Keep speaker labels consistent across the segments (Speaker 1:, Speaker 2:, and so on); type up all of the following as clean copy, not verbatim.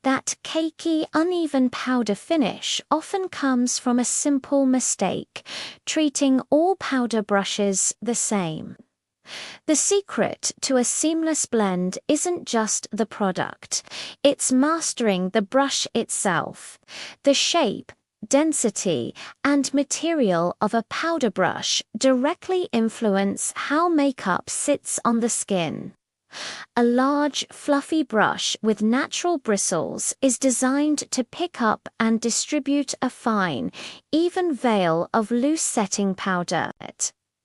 Speaker 1: That cakey, uneven powder finish often comes from a simple mistake, treating all powder brushes the same. The secret to a seamless blend isn't just the product, it's mastering the brush itself. The shape, density, and material of a powder brush directly influence how makeup sits on the skin. A large, fluffy brush with natural bristles is designed to pick up and distribute a fine, even veil of loose setting powder.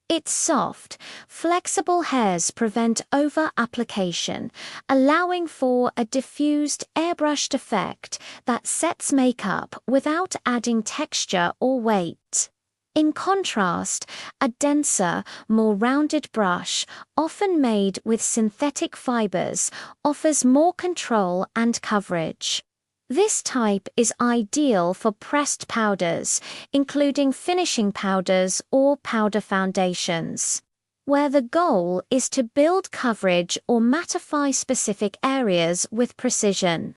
Speaker 1: Its soft, flexible hairs prevent over-application, allowing for a diffused, airbrushed effect that sets makeup without adding texture or weight. In contrast, a denser, more rounded brush, often made with synthetic fibers, offers more control and coverage. This type is ideal for pressed powders, including finishing powders or powder foundations, where the goal is to build coverage or mattify specific areas with precision.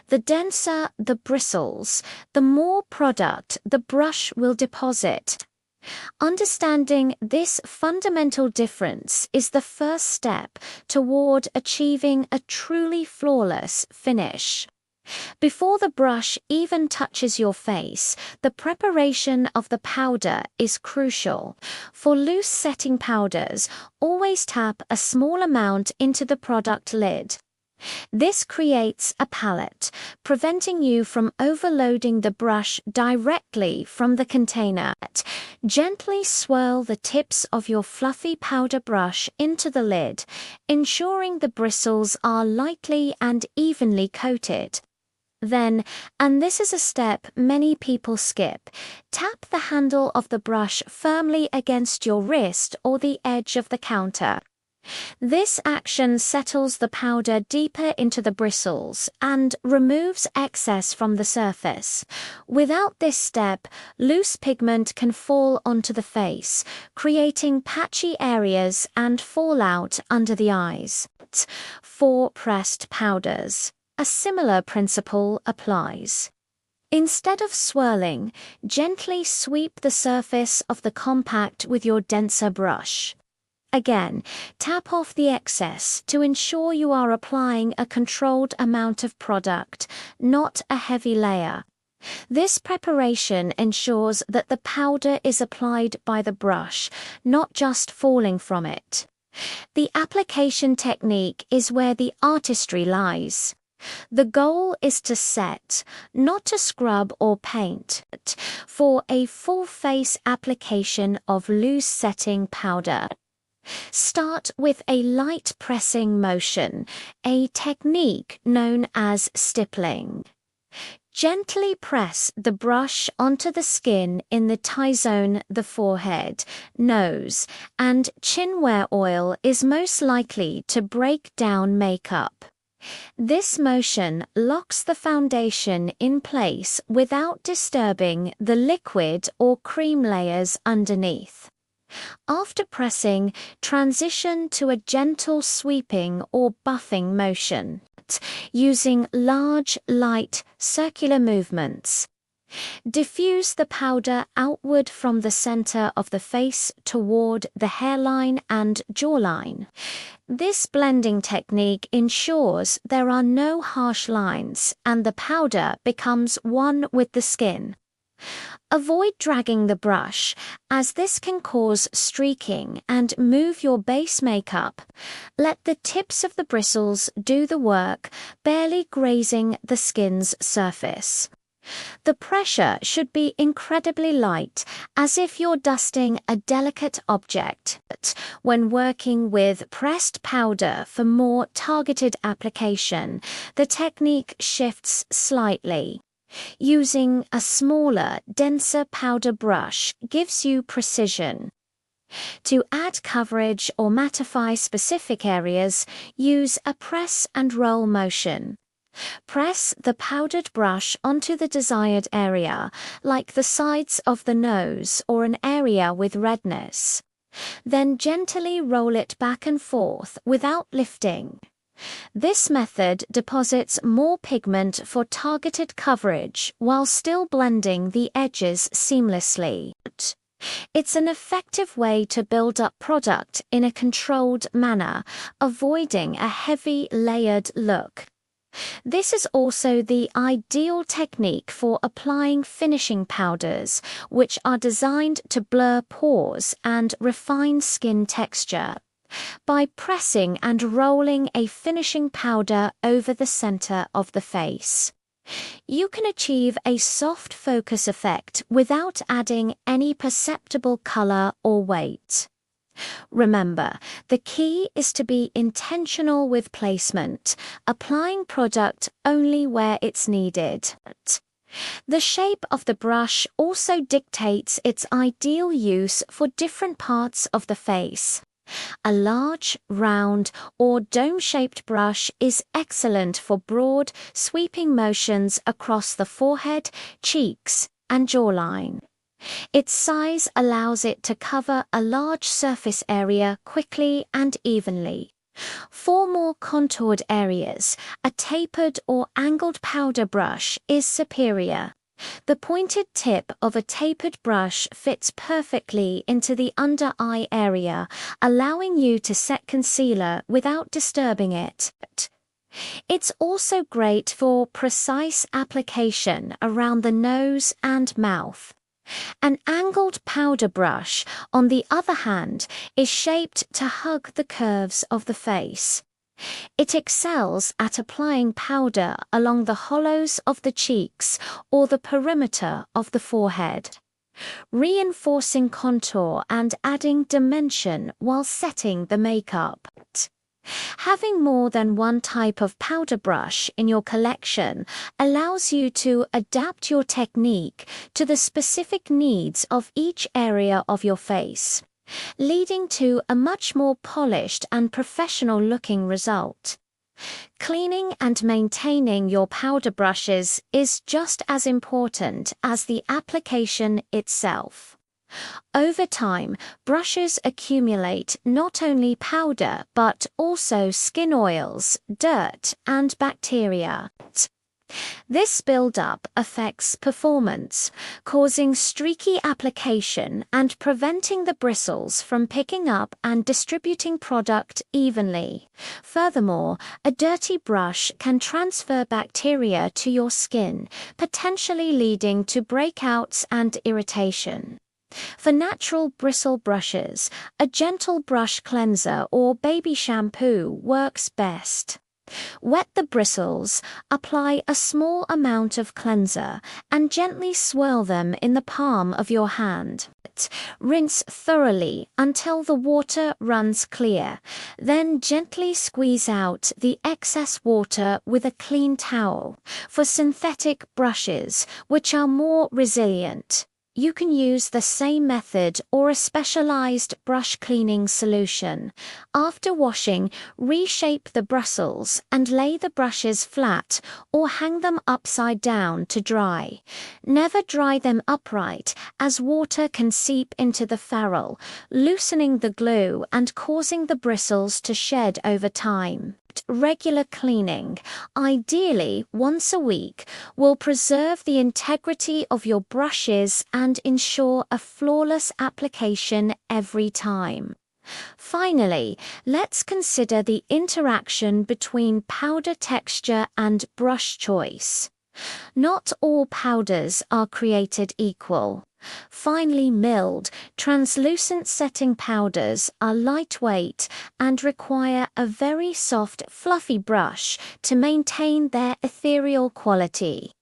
Speaker 1: The denser the bristles, the more product the brush will deposit. Understanding this fundamental difference is the first step toward achieving a truly flawless finish. Before the brush even touches your face, the preparation of the powder is crucial. For loose setting powders, always tap a small amount into the product lid. This creates a palette, preventing you from overloading the brush directly from the container. Gently swirl the tips of your fluffy powder brush into the lid, ensuring the bristles are lightly and evenly coated. Then, and this is a step many people skip, tap the handle of the brush firmly against your wrist or the edge of the counter. This action settles the powder deeper into the bristles and removes excess from the surface. Without this step, loose pigment can fall onto the face, creating patchy areas and fallout under the eyes. For pressed powders, a similar principle applies. Instead of swirling, gently sweep the surface of the compact with your denser brush. Again, tap off the excess to ensure you are applying a controlled amount of product, not a heavy layer. This preparation ensures that the powder is applied by the brush, not just falling from it. The application technique is where the artistry lies. The goal is to set, not to scrub or paint, for a full face application of loose setting powder. Start with a light pressing motion, a technique known as stippling. Gently press the brush onto the skin in the T-zone, the forehead, nose, and chin where oil is most likely to break down makeup. This motion locks the foundation in place without disturbing the liquid or cream layers underneath. After pressing, transition to a gentle sweeping or buffing motion, using large, light, circular movements. Diffuse the powder outward from the center of the face toward the hairline and jawline. This blending technique ensures there are no harsh lines and the powder becomes one with the skin. Avoid dragging the brush, as this can cause streaking and move your base makeup. Let the tips of the bristles do the work, barely grazing the skin's surface. The pressure should be incredibly light, as if you're dusting a delicate object. When working with pressed powder for more targeted application, the technique shifts slightly. Using a smaller, denser powder brush gives you precision. To add coverage or mattify specific areas, use a press and roll motion. Press the powdered brush onto the desired area, like the sides of the nose or an area with redness. Then gently roll it back and forth without lifting. This method deposits more pigment for targeted coverage while still blending the edges seamlessly. It's an effective way to build up product in a controlled manner, avoiding a heavy layered look. This is also the ideal technique for applying finishing powders, which are designed to blur pores and refine skin texture. By pressing and rolling a finishing powder over the center of the face, you can achieve a soft focus effect without adding any perceptible color or weight. Remember, the key is to be intentional with placement, applying product only where it's needed. The shape of the brush also dictates its ideal use for different parts of the face. A large, round, or dome-shaped brush is excellent for broad, sweeping motions across the forehead, cheeks, and jawline. Its size allows it to cover a large surface area quickly and evenly. For more contoured areas, a tapered or angled powder brush is superior. The pointed tip of a tapered brush fits perfectly into the under-eye area, allowing you to set concealer without disturbing it. It's also great for precise application around the nose and mouth. An angled powder brush, on the other hand, is shaped to hug the curves of the face. It excels at applying powder along the hollows of the cheeks or the perimeter of the forehead, reinforcing contour and adding dimension while setting the makeup. Having more than one type of powder brush in your collection allows you to adapt your technique to the specific needs of each area of your face, leading to a much more polished and professional-looking result. Cleaning and maintaining your powder brushes is just as important as the application itself. Over time, brushes accumulate not only powder but also skin oils, dirt, and bacteria. This buildup affects performance, causing streaky application and preventing the bristles from picking up and distributing product evenly. Furthermore, a dirty brush can transfer bacteria to your skin, potentially leading to breakouts and irritation. For natural bristle brushes, a gentle brush cleanser or baby shampoo works best. Wet the bristles, apply a small amount of cleanser, and gently swirl them in the palm of your hand. Rinse thoroughly until the water runs clear, then gently squeeze out the excess water with a clean towel. For synthetic brushes, which are more resilient, you can use the same method or a specialized brush cleaning solution. After washing, reshape the bristles and lay the brushes flat or hang them upside down to dry. Never dry them upright, as water can seep into the ferrule, loosening the glue and causing the bristles to shed over time. Regular cleaning, ideally once a week, will preserve the integrity of your brushes and ensure a flawless application every time. Finally, let's consider the interaction between powder texture and brush choice. Not all powders are created equal. Finely milled, translucent setting powders are lightweight and require a very soft, fluffy brush to maintain their ethereal quality.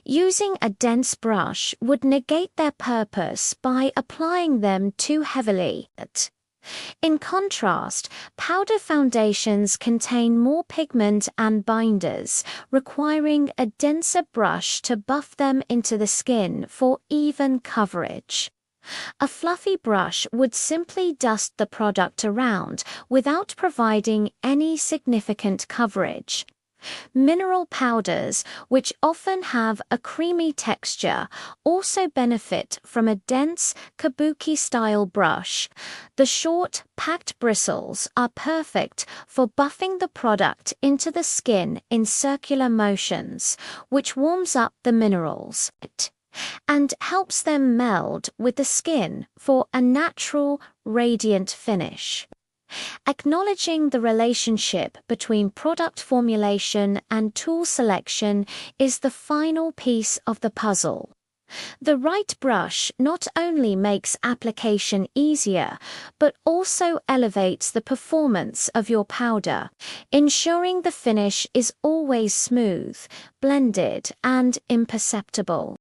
Speaker 1: Using a dense brush would negate their purpose by applying them too heavily. In contrast, powder foundations contain more pigment and binders, requiring a denser brush to buff them into the skin for even coverage. A fluffy brush would simply dust the product around without providing any significant coverage. Mineral powders, which often have a creamy texture, also benefit from a dense kabuki-style brush. The short, packed bristles are perfect for buffing the product into the skin in circular motions, which warms up the minerals and helps them meld with the skin for a natural, radiant finish. Acknowledging the relationship between product formulation and tool selection is the final piece of the puzzle. The right brush not only makes application easier, but also elevates the performance of your powder, ensuring the finish is always smooth, blended, and imperceptible.